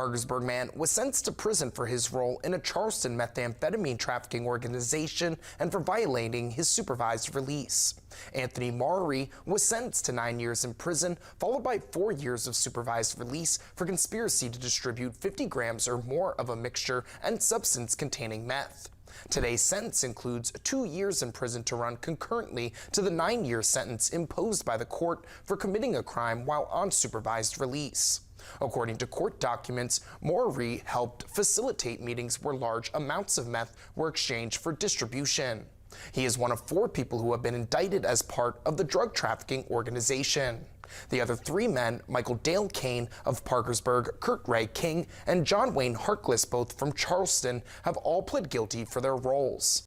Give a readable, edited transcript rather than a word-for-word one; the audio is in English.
Parkersburg man was sentenced to prison for his role in a Charleston methamphetamine trafficking organization and for violating his supervised release. Anthony Maury was sentenced to 9 years in prison, followed by 4 years of supervised release for conspiracy to distribute 50 grams or more of a mixture and substance containing meth. Today's sentence includes 2 years in prison to run concurrently to the 9-year sentence imposed by the court for committing a crime while on supervised release. According to court documents, Maury helped facilitate meetings where large amounts of meth were exchanged for distribution. He is one of 4 people who have been indicted as part of the drug trafficking organization. The other 3 men, Michael Dale Kane of Parkersburg, Kurt Ray King, and John Wayne Harkless, both from Charleston, have all pled guilty for their roles.